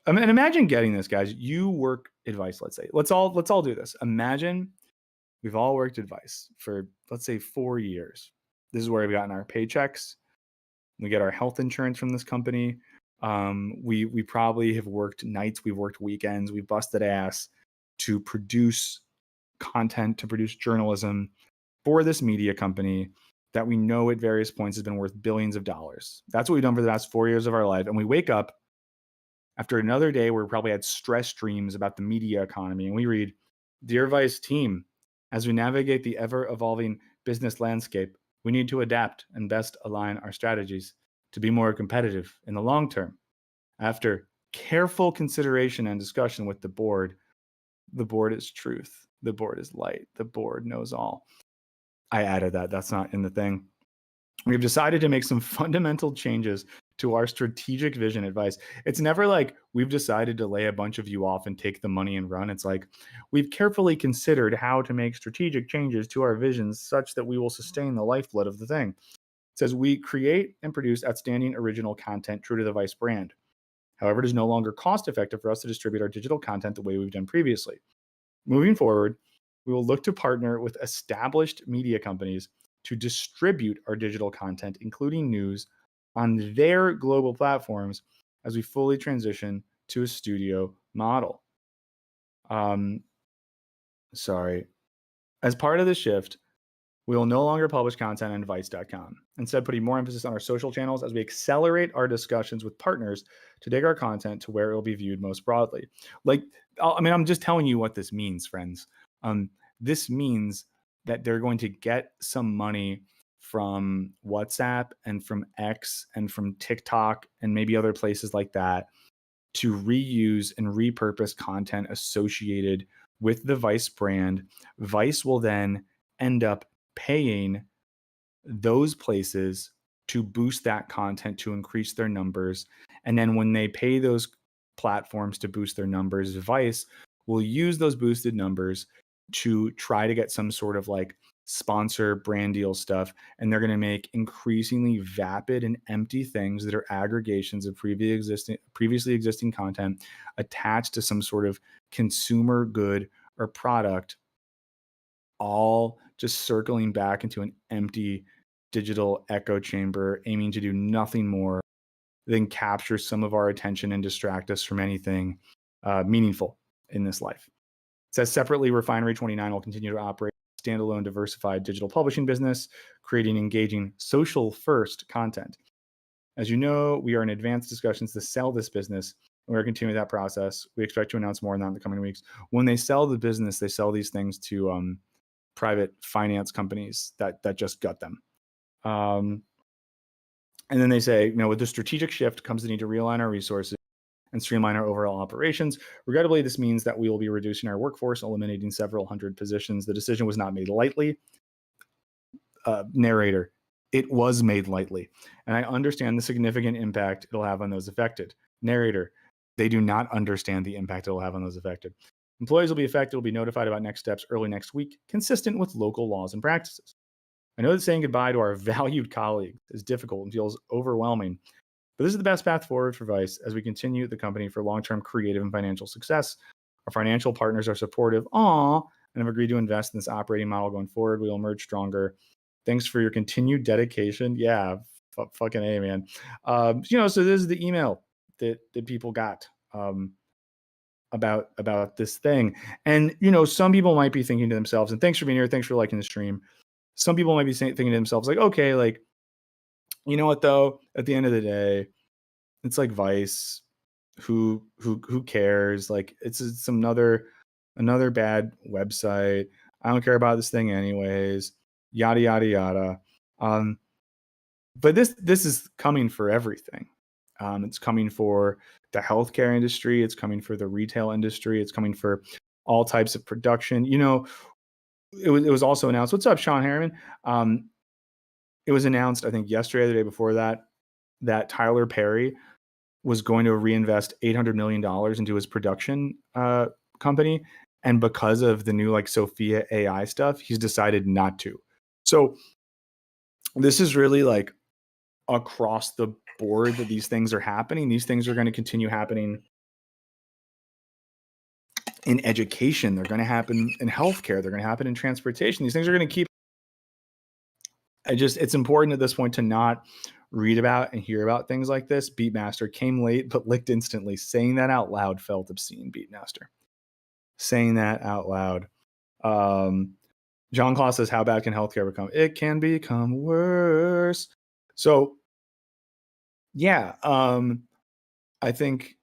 I mean, imagine getting this, guys. You work advice, let's say. Let's all do this. Imagine we've all worked advice for, let's say, 4 years. This is where we've gotten our paychecks. We get our health insurance from this company. We probably have worked nights, we've worked weekends, we've busted ass to produce content, to produce journalism for this media company that we know at various points has been worth billions of dollars. That's what we've done for the past 4 years of our life. And we wake up after another day where we probably had stress dreams about the media economy, and we read, "Dear Vice team, as we navigate the ever-evolving business landscape, we need to adapt and best align our strategies to be more competitive in the long term. After careful consideration and discussion with the board is truth. The board is light. The board knows all." I added that. That's not in the thing. We've decided to make some fundamental changes to our strategic vision advice. It's never like we've decided to lay a bunch of you off and take the money and run. It's like we've carefully considered how to make strategic changes to our visions such that we will sustain the lifeblood of the thing. It says we create and produce outstanding original content true to the Vice brand. However, it is no longer cost effective for us to distribute our digital content the way we've done previously. Moving forward, we will look to partner with established media companies to distribute our digital content, including news, on their global platforms as we fully transition to a studio model. As part of the shift, we will no longer publish content on Vice.com, instead putting more emphasis on our social channels as we accelerate our discussions with partners to take our content to where it will be viewed most broadly. I'm just telling you what this means, friends. This means that they're going to get some money from WhatsApp and from X and from TikTok and maybe other places like that to reuse and repurpose content associated with the Vice brand. Vice will then end up paying those places to boost that content to increase their numbers. And then when they pay those platforms to boost their numbers, Vice will use those boosted numbers to try to get some sort of like sponsor brand deal stuff. And they're going to make increasingly vapid and empty things that are aggregations of previously existing content attached to some sort of consumer good or product, all just circling back into an empty digital echo chamber, aiming to do nothing more than capture some of our attention and distract us from anything meaningful in this life. It says separately, Refinery 29 will continue to operate a standalone diversified digital publishing business, creating engaging social-first content. As you know, we are in advanced discussions to sell this business, and we're continuing that process. We expect to announce more on that in the coming weeks. When they sell the business, they sell these things to private finance companies that just gut them. And then they say, with the strategic shift comes the need to realign our resources and streamline our overall operations. Regrettably, this means that we will be reducing our workforce, eliminating several hundred positions. The decision was not made lightly. Narrator, it was made lightly. And I understand the significant impact it'll have on those affected. Narrator, they do not understand the impact it'll have on those affected. Employees will be affected, will be notified about next steps early next week, consistent with local laws and practices. I know that saying goodbye to our valued colleagues is difficult and feels overwhelming, but this is the best path forward for Vice as we continue the company for long-term creative and financial success. Our financial partners are supportive, and have agreed to invest in this operating model going forward. We will emerge stronger. Thanks for your continued dedication. Yeah, fucking A, man. So this is the email that people got about this thing. And, some people might be thinking to themselves, and thanks for being here. Thanks for liking the stream. Some people might be thinking to themselves like, okay, like, you know what though? At the end of the day, it's like Vice. Who cares? Like, it's another bad website. I don't care about this thing anyways. Yada yada yada. But this is coming for everything. It's coming for the healthcare industry. It's coming for the retail industry. It's coming for all types of production. It was also announced. What's up, Sean Harriman? It was announced, I think, yesterday or the day before that Tyler Perry was going to reinvest $800 million into his production company. And because of the new like Sophia AI stuff, he's decided not to. So this is really like across the board that these things are happening. These things are going to continue happening in education. They're going to happen in healthcare. They're going to happen in transportation. These things are going to keep. It's important at this point to not read about and hear about things like this. Beatmaster came late, but licked instantly. Saying that out loud felt obscene, Beatmaster. Saying that out loud. John Claus says, how bad can healthcare become? It can become worse. So, yeah, I think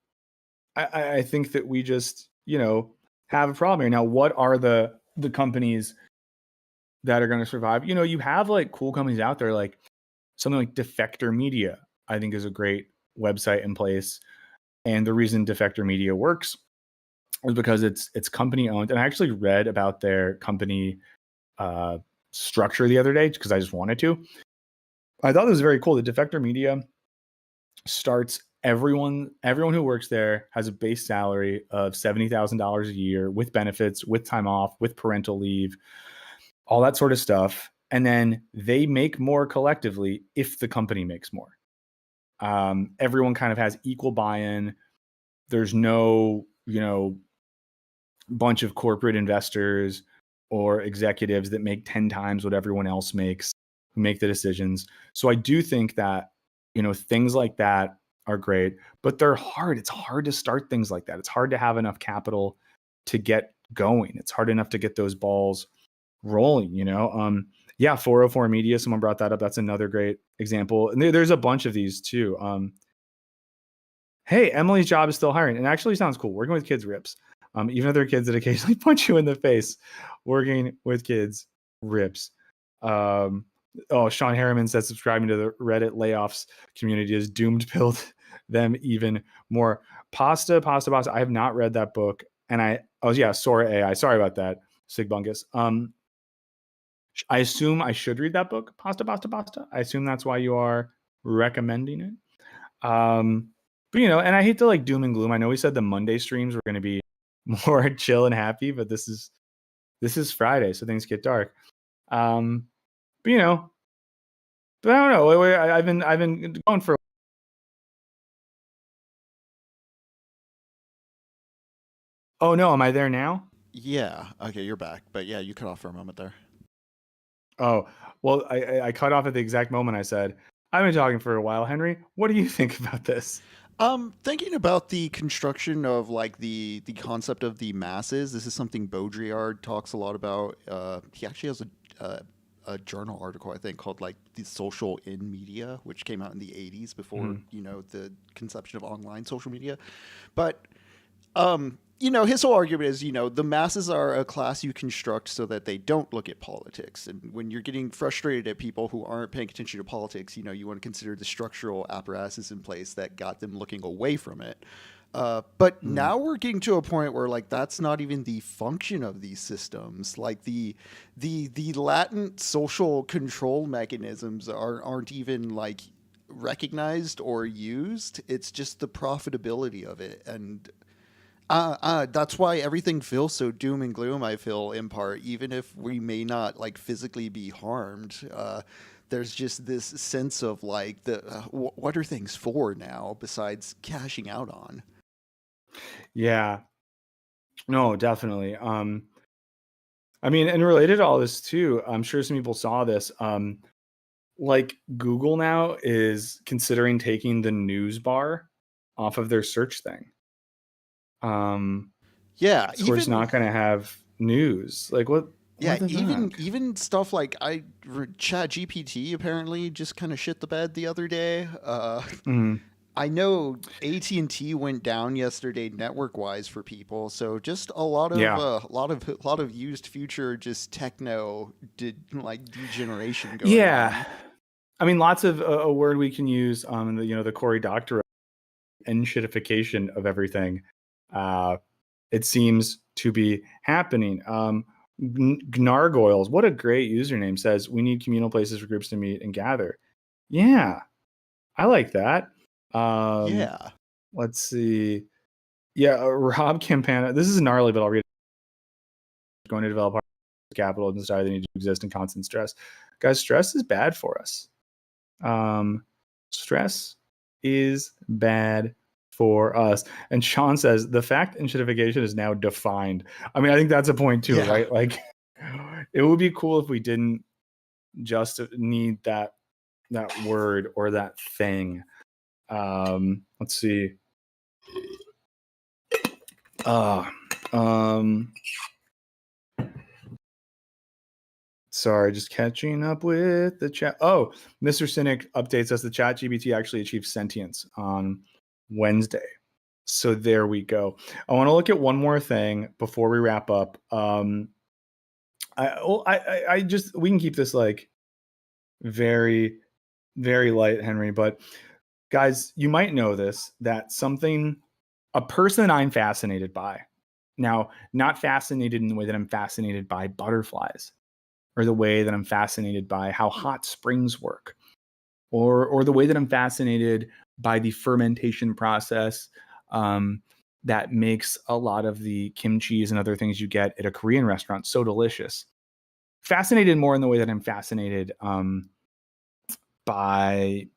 that we just, have a problem here. Now, what are the companies that are going to survive? You have like cool companies out there, like something like Defector Media, I think is a great website in place. And the reason Defector Media works is because it's company owned. And I actually read about their company structure the other day because I just wanted to. I thought it was very cool. The Defector Media starts everyone who works there has a base salary of $70,000 a year with benefits, with time off, with parental leave, all that sort of stuff. And then they make more collectively if the company makes more. Everyone kind of has equal buy-in. There's no, bunch of corporate investors or executives that make 10 times what everyone else makes who make the decisions. So I do think that, things like that are great, but they're hard. It's hard to start things like that. It's hard to have enough capital to get going. It's hard enough to get those balls rolling, 404 Media, someone brought that up. That's another great example. And there's a bunch of these too. Hey, Emily's job is still hiring. And actually sounds cool. Working with kids rips. Even if they're kids that occasionally punch you in the face, working with kids rips. Sean Harriman says subscribing to the Reddit layoffs community is doomed pilled them even more. Pasta. I have not read that book. And Sora AI. Sorry about that, Sigbungus. I assume I should read that book, Pasta. I assume that's why you are recommending it. But and I hate to like doom and gloom. I know we said the Monday streams were going to be more chill and happy, but this is Friday, so things get dark. But I don't know. I've been going for. Oh no, am I there now? Yeah. Okay, you're back. But yeah, you cut off for a moment there. Oh, well, I cut off at the exact moment I said, I've been talking for a while, Henry. What do you think about this? Thinking about the construction of like the concept of the masses, this is something Baudrillard talks a lot about. He actually has a journal article I think called like the social in media, which came out in the 80s before the conception of online social media. But his whole argument is, the masses are a class you construct so that they don't look at politics. And when you're getting frustrated at people who aren't paying attention to politics, you want to consider the structural apparatuses in place that got them looking away from it. But now we're getting to a point where like that's not even the function of these systems. Like the latent social control mechanisms aren't even like recognized or used. It's just the profitability of it. And that's why everything feels so doom and gloom, I feel, in part, even if we may not like physically be harmed. There's just this sense of like what are things for now besides cashing out on? Yeah, no, definitely. I mean, and related to all this too, I'm sure some people saw this. Like Google now is considering taking the news bar off of their search thing. Yeah, So we're just even not going to have news. Like what? yeah, What the fuck? even stuff like Chat GPT apparently just kind of shit the bed the other day. Mhm. I know AT&T went down yesterday network wise for people, so just Yeah, a lot of used future just techno did like degeneration going yeah. on. I mean, lots of a word we can use. The Cory Doctorow shitification of everything. Uh, it seems to be happening. Gnargoyles, what a great username, says we need communal places for groups to meet and gather. Yeah, I like that. Um, Yeah. Let's see. Yeah, Rob Campana. This is gnarly, but I'll read it. Going to develop our capital and desire they need to exist in constant stress. Guys, stress is bad for us. Stress is bad for us. And Sean says the fact inshitification is now defined. I mean, I think that's a point too, Yeah. right? Like, it would be cool if we didn't just need that word or that thing. Let's see. Sorry, just catching up with the chat. Oh, Mr. Cynic updates us the chat GBT actually achieved sentience on Wednesday. So there we go. I want to look at one more thing before we wrap up. I just, we can keep this like very, very light, Henry. But guys, you might know this, that a person I'm fascinated by. Now, not fascinated in the way that I'm fascinated by butterflies, or the way that I'm fascinated by how hot springs work, or the way that I'm fascinated by the fermentation process that makes a lot of the kimchis and other things you get at a Korean restaurant so delicious. Fascinated more in the way that I'm fascinated by,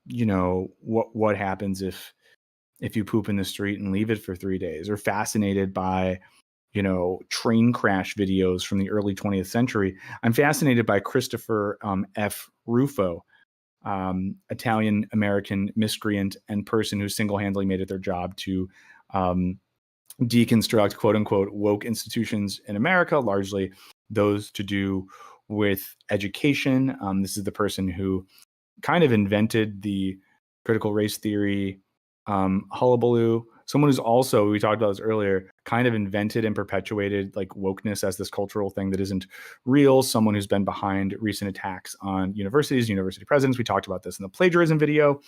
what happens if you poop in the street and leave it for 3 days, or fascinated by train crash videos from the early 20th century. I'm fascinated by Christopher F. Rufo, Italian American miscreant and person who single-handedly made it their job to deconstruct quote unquote woke institutions in America, largely those to do with education. This is the person who kind of invented the critical race theory hullabaloo. Someone who's also, we talked about this earlier, kind of invented and perpetuated like wokeness as this cultural thing that isn't real. Someone who's been behind recent attacks on universities, university presidents. We talked about this in the plagiarism video.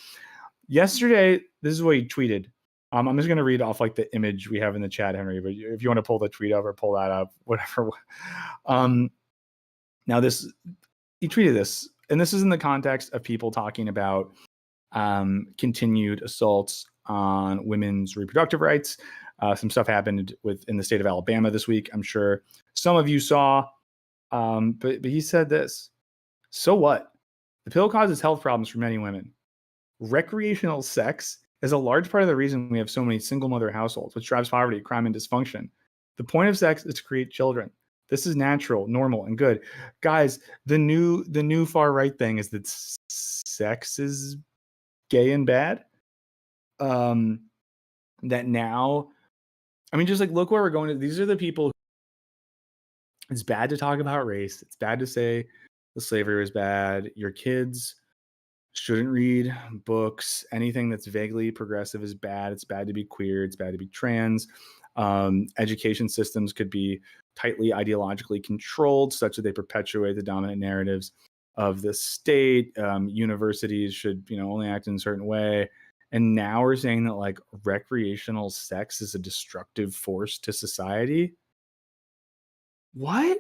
Yesterday, this is what he tweeted. I'm just going to read off like the image we have in the chat, Henry, but if you want to pull the tweet up or pull that up, whatever. Now this, he tweeted this, and this is in the context of people talking about continued assaults on women's reproductive rights. Some stuff happened in the state of Alabama this week. I'm sure some of you saw, but he said this. So what? The pill causes health problems for many women. Recreational sex is a large part of the reason we have so many single mother households, which drives poverty, crime, and dysfunction. The point of sex is to create children. This is natural, normal, and good. Guys, the new far right thing is that sex is gay and bad. That now, I mean, just like look where we're going. These are the people. It's bad to talk about race. It's bad to say the slavery was bad. Your kids shouldn't read books. Anything that's vaguely progressive is bad. It's bad to be queer. It's bad to be trans. Education systems could be tightly ideologically controlled such that they perpetuate the dominant narratives of the state. Universities should, only act in a certain way. And now we're saying that like recreational sex is a destructive force to society. What?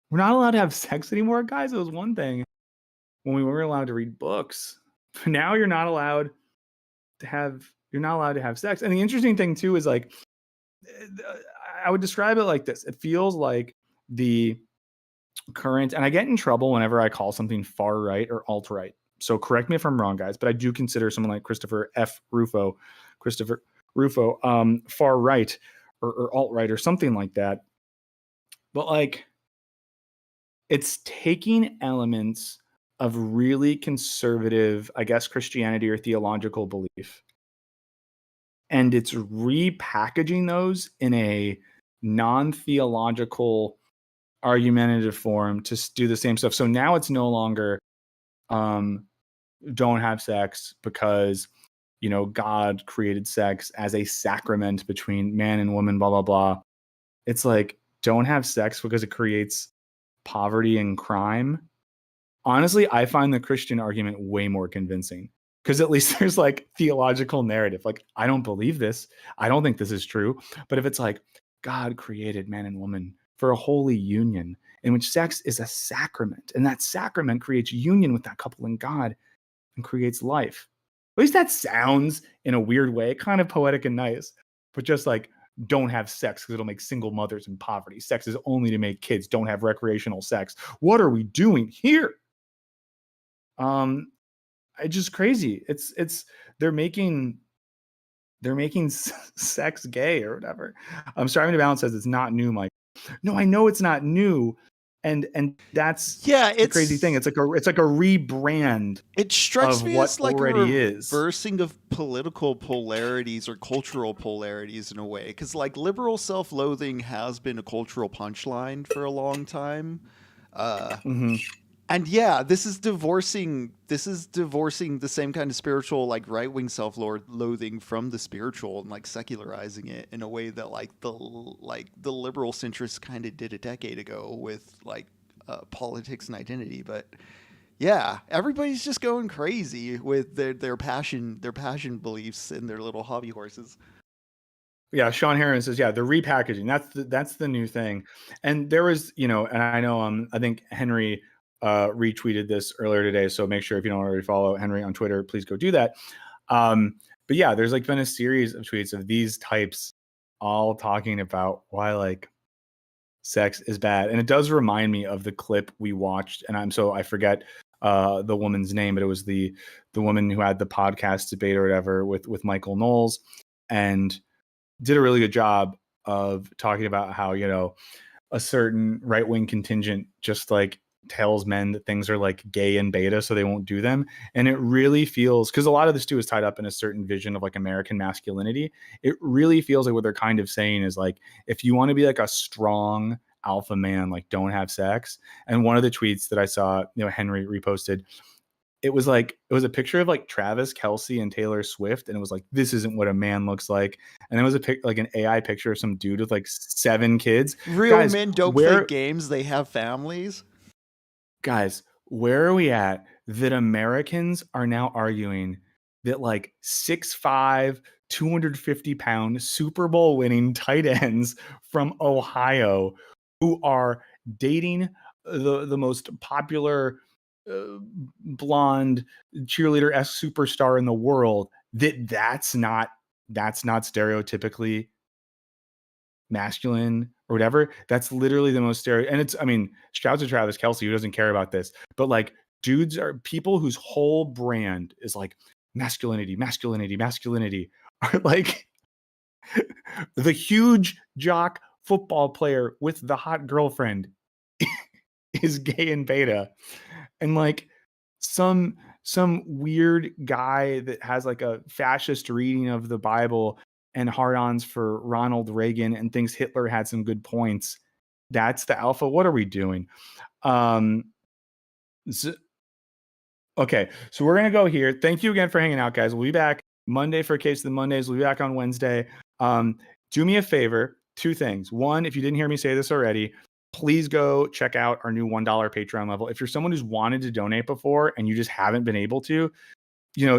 We're not allowed to have sex anymore, guys? It was one thing when we weren't allowed to read books. Now you're not allowed to have sex. And the interesting thing too is like, I would describe it like this. It feels like the current, and I get in trouble whenever I call something far right or alt right. So correct me if I'm wrong, guys, but I do consider someone like Christopher Rufo, far right or alt right or something like that. But like, it's taking elements of really conservative, I guess, Christianity or theological belief, and it's repackaging those in a non-theological argumentative form to do the same stuff. So now it's no longer don't have sex because God created sex as a sacrament between man and woman, blah blah blah. It's like don't have sex because it creates poverty and crime. Honestly, I find the Christian argument way more convincing because at least there's like theological narrative. Like, I don't believe this. I don't think this is true. But if it's like God created man and woman for a holy union in which sex is a sacrament, and that sacrament creates union with that couple in God and creates life. At least that sounds in a weird way, kind of poetic and nice, but just like, don't have sex because it'll make single mothers in poverty. Sex is only to make kids. Don't have recreational sex. What are we doing here? It's just crazy. It's they're making sex gay or whatever. Striving to balance says it's not new, Mike. No, I know it's not new, and that's Yeah, the crazy thing. It's like a rebrand it strikes of me what as like a already is. reversing of political polarities or cultural polarities in a way, because like liberal self-loathing has been a cultural punchline for a long time. Mm-hmm. And yeah, this is divorcing the same kind of spiritual like right-wing self-loathing from the spiritual and like secularizing it in a way that like the liberal centrists kind of did a decade ago with like politics and identity. But yeah, everybody's just going crazy with their passion beliefs and their little hobby horses. Yeah, Sean Heron says, yeah, the repackaging. That's the new thing. And there was, and I know I think Henry retweeted this earlier today. So make sure if you don't already follow Henry on Twitter, please go do that. But yeah, there's like been a series of tweets of these types all talking about why like sex is bad. And it does remind me of the clip we watched, and I forget the woman's name, but it was the woman who had the podcast debate or whatever with Michael Knowles, and did a really good job of talking about how, a certain right-wing contingent just like tells men that things are like gay and beta, so they won't do them. And it really feels, because a lot of this too is tied up in a certain vision of like American masculinity. It really feels like what they're kind of saying is like, if you want to be like a strong alpha man, like don't have sex. And one of the tweets that I saw, Henry reposted, it was a picture of like Travis Kelce and Taylor Swift, and it was like, this isn't what a man looks like. And it was like an AI picture of some dude with like 7 kids. Real Guys, men don't play games; they have families. Where are we at that Americans are now arguing that like 6'5", 250-pound Super Bowl winning tight ends from Ohio who are dating the most popular blonde cheerleader-esque superstar in the world, that's not stereotypically masculine or whatever. That's literally the most stereo. And shout out to Travis Kelce, who doesn't care about this, but like dudes are people whose whole brand is like masculinity, are like the huge jock football player with the hot girlfriend is gay and beta. And like some weird guy that has like a fascist reading of the Bible and hard-ons for Ronald Reagan and thinks Hitler had some good points, that's the alpha. What are we doing? Okay, so we're gonna go here. Thank you again for hanging out, guys. We'll be back Monday for Case of the Mondays. We'll be back on Wednesday. Do me a favor, 2 things. One, if you didn't hear me say this already, please go check out our new $1 Patreon level. If you're someone who's wanted to donate before and you just haven't been able to,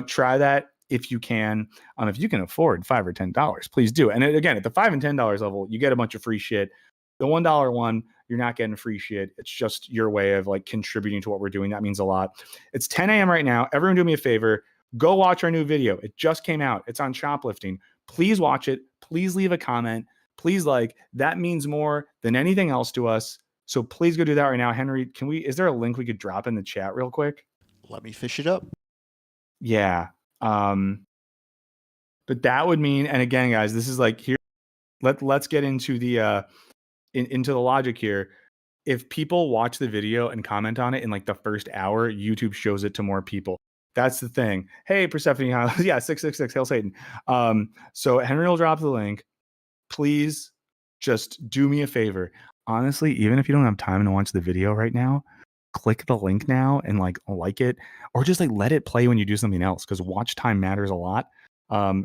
try that if you can. If you can afford $5 or $10, please do. And again, at the $5 and $10 level, you get a bunch of free shit. The $1 one, you're not getting free shit. It's just your way of like contributing to what we're doing. That means a lot. It's 10 a.m. right now. Everyone do me a favor. Go watch our new video. It just came out. It's on shoplifting. Please watch it. Please leave a comment. Please like. That means more than anything else to us. So please go do that right now. Henry, is there a link we could drop in the chat real quick? Let me fish it up. Yeah. But that would mean, and again, guys, this is like here. Let's get into the into the logic here. If people watch the video and comment on it in like the first hour, YouTube shows it to more people. That's the thing. Hey, Persephone, yeah, 666, Hail Satan. So Henry will drop the link. Please just do me a favor. Honestly, even if you don't have time to watch the video right now, click the link now and like it, or just like let it play when you do something else, because watch time matters a lot.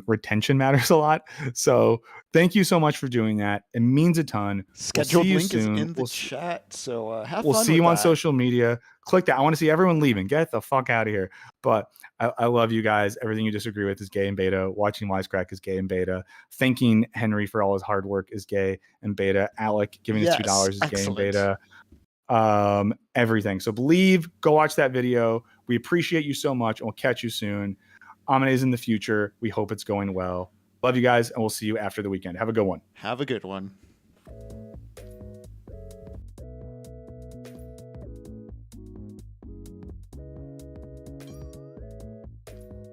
Retention matters a lot. So thank you so much for doing that. It means a ton. Scheduled link is in the chat, so have we'll fun see with you on that. social media. Click that. I want to see everyone leaving. Get the fuck out of here. But I love you guys. Everything you disagree with is gay and beta. Watching Wisecrack is gay and beta. Thanking Henry for all his hard work is gay and beta. Alec giving us $2 is gay and beta. Everything. So believe, go watch that video. We appreciate you so much, and we'll catch you soon. Amane's in the future. We hope it's going well. Love you guys, and we'll see you after the weekend. Have a good one. Have a good one.